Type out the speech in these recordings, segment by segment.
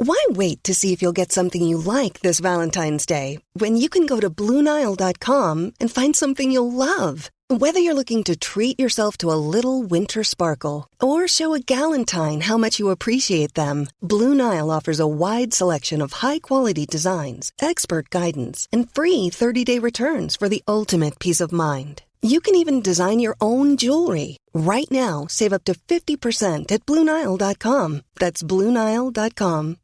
Why wait to see if you'll get something you like this Valentine's Day when you can go to BlueNile.com and find something you'll love? Whether you're looking to treat yourself to a little winter sparkle or show a galentine how much you appreciate them, Blue Nile offers a wide selection of high-quality designs, expert guidance, and free 30-day returns for the ultimate peace of mind. You can even design your own jewelry. Right now, save up to 50% at BlueNile.com. That's BlueNile.com.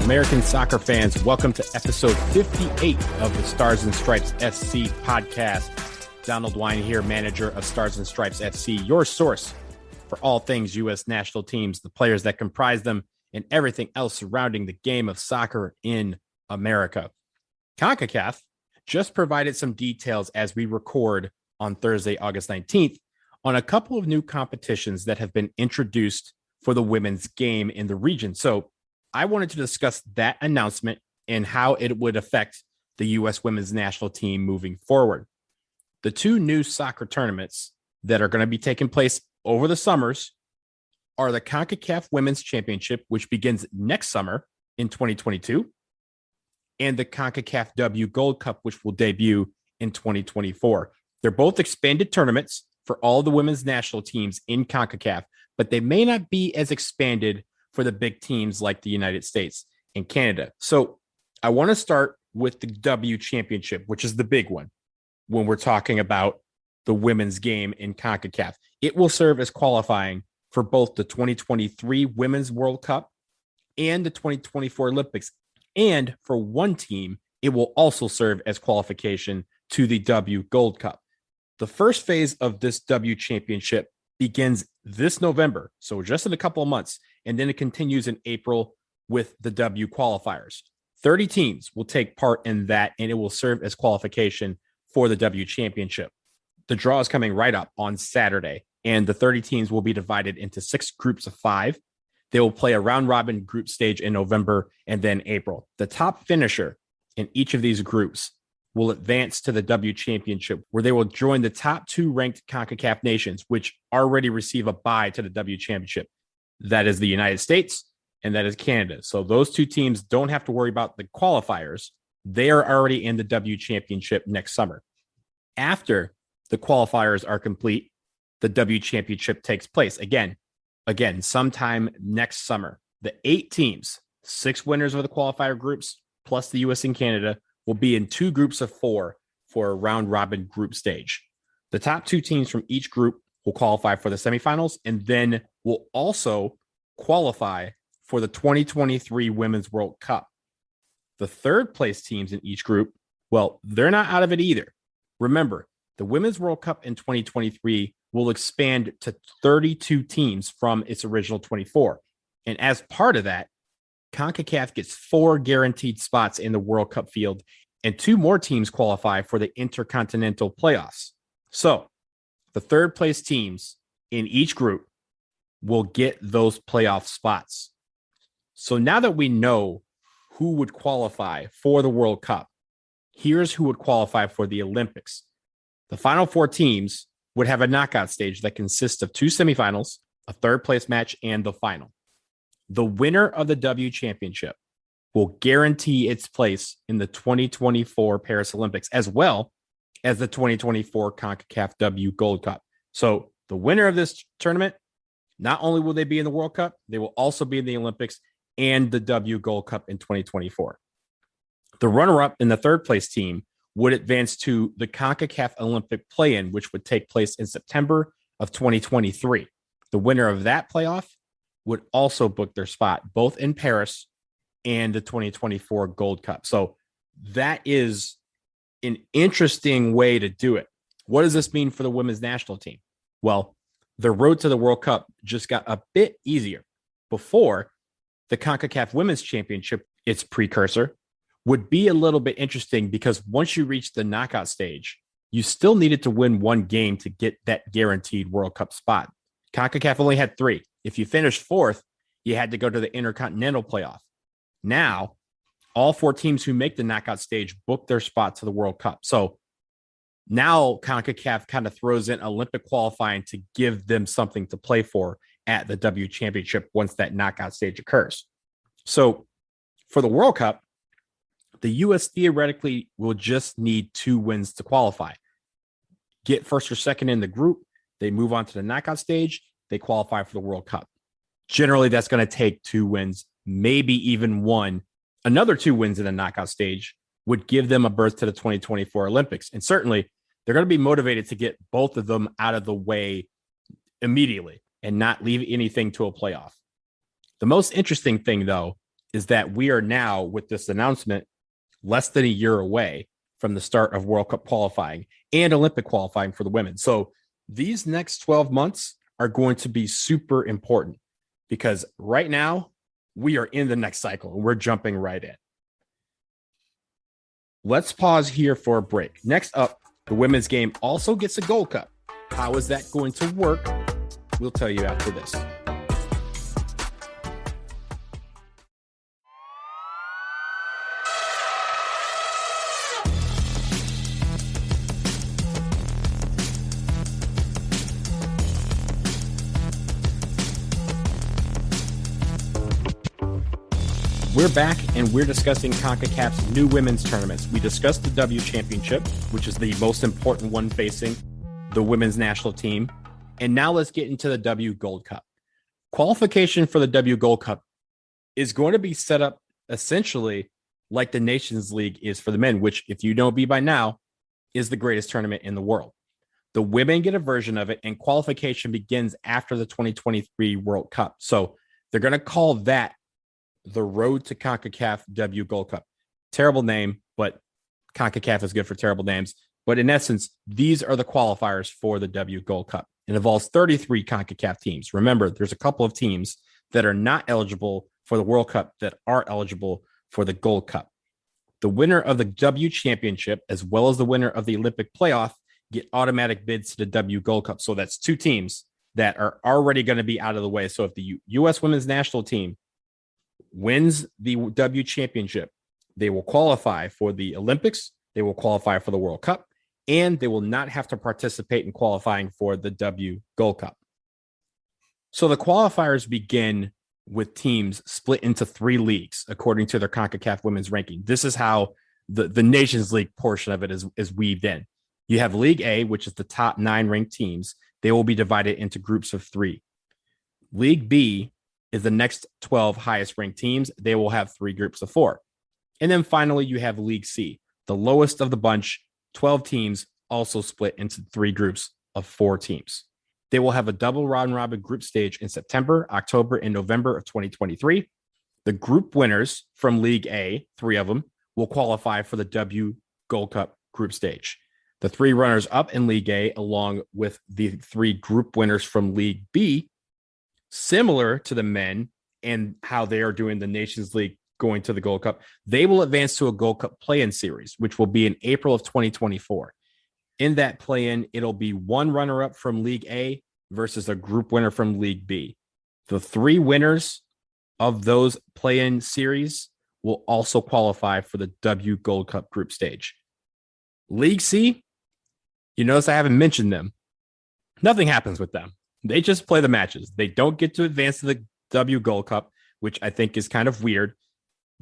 American soccer fans, welcome to episode 58 of the Stars and Stripes FC podcast. Donald Wine here, manager of Stars and Stripes FC, your source for all things U.S. national teams, the players that comprise them, and everything else surrounding the game of soccer in America. Concacaf just provided some details as we record on Thursday, August 19th, on a couple of new competitions that have been introduced for the women's game in the region. So I wanted to discuss that announcement and how it would affect the U.S. women's national team moving forward. The two new soccer tournaments that are going to be taking place over the summers are the Concacaf Women's Championship, which begins next summer in 2022, and the Concacaf W Gold Cup, which will debut in 2024. They're both expanded tournaments for all the women's national teams in CONCACAF, but they may not be as expanded for the big teams like the United States and Canada. So I want to start with the W Championship, which is the big one when we're talking about the women's game in CONCACAF. It will serve as qualifying for both the 2023 Women's World Cup and the 2024 Olympics. And for one team, it will also serve as qualification to the W Gold Cup. The first phase of this W Championship begins this November, so just in a couple of months, and then it continues in April with the W qualifiers. 30 teams will take part in that, and it will serve as qualification for the W Championship. The draw is coming right up on Saturday, and the 30 teams will be divided into 6 groups of 5. They will play a round-robin group stage in November and then April. The top finisher in each of these groups will advance to the W Championship, where they will join the top 2 ranked CONCACAF nations, which already receive a bye to the W Championship. That is the United States, and that is Canada. So those 2 teams don't have to worry about the qualifiers. They are already in the W Championship next summer. After the qualifiers are complete, the W Championship takes place again, sometime next summer. The 8 teams, 6 winners of the qualifier groups, plus the U.S. and Canada, will be in 2 groups of 4 for a round-robin group stage. The top 2 teams from each group will qualify for the semifinals and then will also qualify for the 2023 Women's World Cup. The third place teams in each group, well, they're not out of it either. Remember, the Women's World Cup in 2023 will expand to 32 teams from its original 24. And as part of that, CONCACAF gets 4 guaranteed spots in the World Cup field, and 2 more teams qualify for the Intercontinental Playoffs. So the third place teams in each group will get those playoff spots. So now that we know who would qualify for the World Cup, here's who would qualify for the Olympics. The final 4 teams would have a knockout stage that consists of 2 semifinals, a third place match, and the final. The winner of the W Championship will guarantee its place in the 2024 Paris Olympics, as well as the 2024 CONCACAF W Gold Cup. So the winner of this tournament, not only will they be in the World Cup, they will also be in the Olympics and the W Gold Cup in 2024. The runner-up in the third place team would advance to the CONCACAF Olympic play-in, which would take place in September of 2023. The winner of that playoff would also book their spot both in Paris and the 2024 Gold Cup. So that is an interesting way to do it. What does this mean for the women's national team? Well, the road to the World Cup just got a bit easier. Before, the Concacaf Women's Championship, its precursor, would be a little bit interesting because once you reach the knockout stage, you still needed to win one game to get that guaranteed World Cup spot. CONCACAF only had 3. If you finished 4th, you had to go to the Intercontinental Playoff. Now, all 4 teams who make the knockout stage book their spot to the World Cup. So now CONCACAF kind of throws in Olympic qualifying to give them something to play for at the W Championship once that knockout stage occurs. So for the World Cup, the U.S. theoretically will just need 2 wins to qualify. Get first or second in the group, they move on to the knockout stage, they qualify for the World Cup. Generally, that's going to take 2 wins, maybe even 1. Another 2 wins in the knockout stage would give them a berth to the 2024 Olympics. And certainly, they're going to be motivated to get both of them out of the way immediately and not leave anything to a playoff. The most interesting thing, though, is that we are now, with this announcement, less than a year away from the start of World Cup qualifying and Olympic qualifying for the women. So these next 12 months are going to be super important because right now we are in the next cycle and we're jumping right in. Let's pause here for a break. Next up, the women's game also gets a Gold Cup. How is that going to work? We'll tell you after this. We're back and we're discussing CONCACAF's new women's tournaments. We discussed the W Championship, which is the most important one facing the women's national team. And now let's get into the W Gold Cup. Qualification for the W Gold Cup is going to be set up essentially like the Nations League is for the men, which, if you don't be by now, is the greatest tournament in the world. The women get a version of it, and qualification begins after the 2023 World Cup. So they're going to call that the Road to CONCACAF W Gold Cup. Terrible name, but CONCACAF is good for terrible names. But in essence, these are the qualifiers for the W Gold Cup. It involves 33 CONCACAF teams. Remember, there's a couple of teams that are not eligible for the World Cup that are eligible for the Gold Cup. The winner of the W Championship, as well as the winner of the Olympic playoff, get automatic bids to the W Gold Cup. So that's 2 teams that are already going to be out of the way. So if the U.S. women's national team wins the W Championship, they will qualify for the Olympics, they will qualify for the World Cup, and they will not have to participate in qualifying for the W Gold Cup. So the qualifiers begin with teams split into 3 leagues, according to their CONCACAF women's ranking. This is how the Nations League portion of it is weaved in. You have League A, which is the top 9 ranked teams. They will be divided into groups of 3. League B is the next 12 highest ranked teams. They will have 3 groups of 4. And then finally, you have League C, the lowest of the bunch, 12 teams, also split into 3 groups of 4 teams. They will have a double round robin group stage in September, October, and November of 2023. The group winners from League A, 3 of them, will qualify for the W Gold Cup group stage. The 3 runners up in League A, along with the 3 group winners from League B, similar to the men and how they are doing the Nations League going to the Gold Cup, they will advance to a Gold Cup play-in series, which will be in April of 2024. In that play-in, it'll be 1 runner-up from League A versus a group winner from League B. The 3 winners of those play-in series will also qualify for the W Gold Cup group stage. League C, you notice I haven't mentioned them. Nothing happens with them. They just play the matches. They don't get to advance to the W Gold Cup, which I think is kind of weird.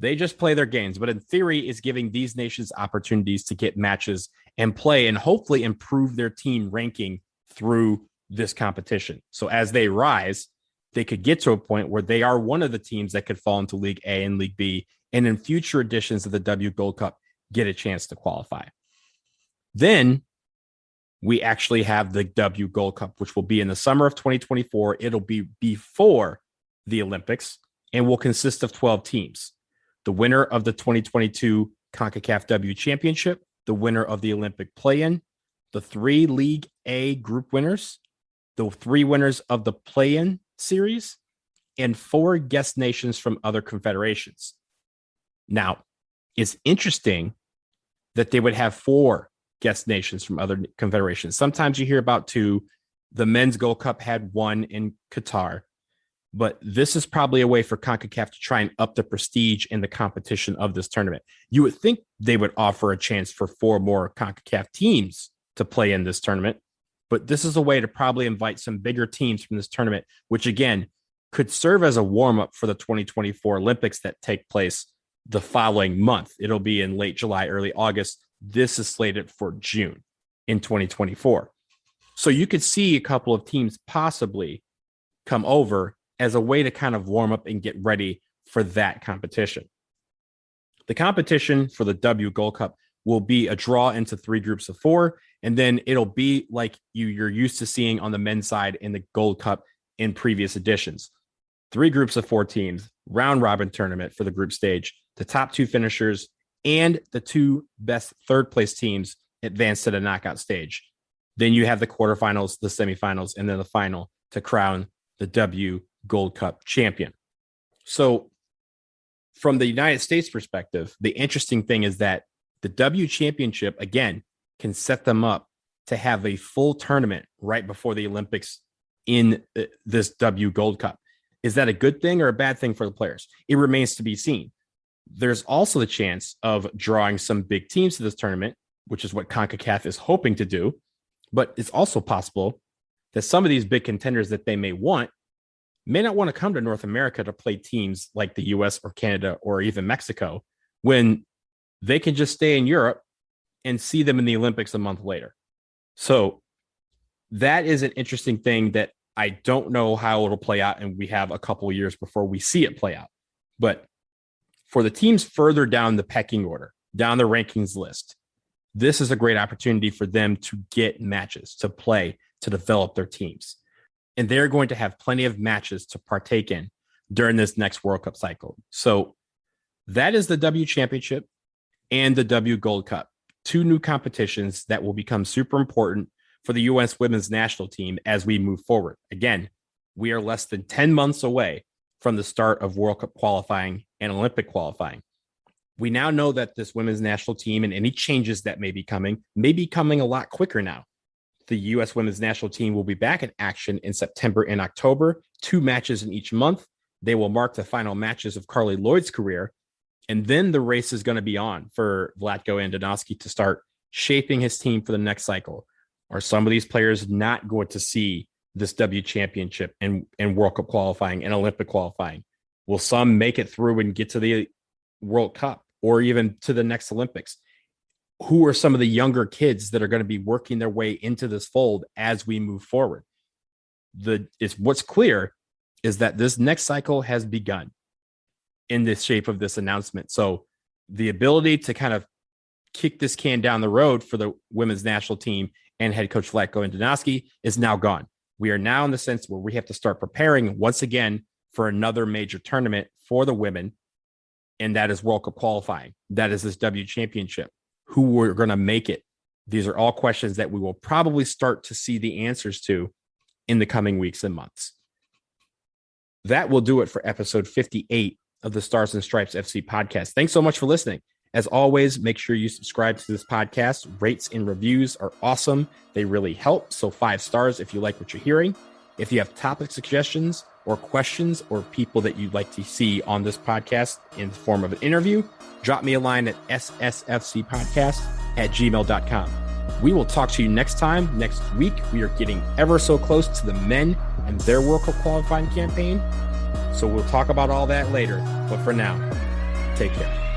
They just play their games, but in theory is giving these nations opportunities to get matches and play and hopefully improve their team ranking through this competition. So as they rise, they could get to a point where they are one of the teams that could fall into League A and League B, and in future editions of the W Gold Cup, get a chance to qualify. Then we actually have the W Gold Cup, which will be in the summer of 2024. It'll be before the Olympics and will consist of 12 teams. The winner of the 2022 CONCACAF W Championship, the winner of the Olympic play-in, the 3 League A group winners, the 3 winners of the play-in series, and 4 guest nations from other confederations. Now, it's interesting that they would have 4 guest nations from other confederations. Sometimes you hear about 2, The Men's Gold Cup had one in Qatar, but this is probably a way for CONCACAF to try and up the prestige and the competition of this tournament. You would think they would offer a chance for 4 more CONCACAF teams to play in this tournament, but this is a way to probably invite some bigger teams from this tournament, which again could serve as a warm-up for the 2024 Olympics that take place the following month. It'll be in late July, early August. This is slated for June in 2024. So you could see a couple of teams possibly come over as a way to kind of warm up and get ready for that competition. The competition for the W Gold Cup will be a draw into 3 groups of 4, and then it'll be like you're used to seeing on the men's side in the Gold Cup in previous editions. 3 groups of 4 teams, round robin tournament for the group stage, the top 2 finishers, and the 2 best third place teams advance to the knockout stage. Then you have the quarterfinals, the semifinals, and then the final to crown the W Gold Cup champion. So from the United States perspective, the interesting thing is that the W Championship, again, can set them up to have a full tournament right before the Olympics in this W Gold Cup. Is that a good thing or a bad thing for the players? It remains to be seen. There's also the chance of drawing some big teams to this tournament, which is what CONCACAF is hoping to do. But it's also possible that some of these big contenders that they may not want to come to North America to play teams like the US or Canada or even Mexico when they can just stay in Europe and see them in the Olympics a month later. So that is an interesting thing that I don't know how it'll play out, and we have a couple of years before we see it play out. But for the teams further down the pecking order, down the rankings list, this is a great opportunity for them to get matches, to play, to develop their teams. And they're going to have plenty of matches to partake in during this next World Cup cycle. So that is the W Championship and the W Gold Cup, 2 new competitions that will become super important for the U.S. women's national team as we move forward. Again, we are less than 10 months away from the start of World Cup qualifying and Olympic qualifying. We now know that this women's national team and any changes that may be coming a lot quicker now. The U.S. women's national team will be back in action in September and October, 2 matches in each month. They will mark the final matches of Carly Lloyd's career. And then the race is going to be on for Vlatko Andonovski to start shaping his team for the next cycle. Are some of these players not going to see this W Championship and World Cup qualifying and Olympic qualifying? Will some make it through and get to the World Cup or even to the next Olympics? Who are some of the younger kids that are going to be working their way into this fold as we move forward? What's clear is that this next cycle has begun in the shape of this announcement. So the ability to kind of kick this can down the road for the women's national team and head coach Vlatko Andonovski is now gone. We are now in the sense where we have to start preparing once again for another major tournament for the women, and that is World Cup qualifying. That is this W Championship. Who are going to make it? These are all questions that we will probably start to see the answers to in the coming weeks and months. That will do it for episode 58 of the Stars and Stripes FC podcast. Thanks so much for listening. As always, make sure you subscribe to this podcast. Rates and reviews are awesome. They really help. So 5 stars if you like what you're hearing. If you have topic suggestions or questions or people that you'd like to see on this podcast in the form of an interview, drop me a line at ssfcpodcast@gmail.com. We will talk to you next time. Next week, we are getting ever so close to the men and their World Cup qualifying campaign. So we'll talk about all that later. But for now, take care.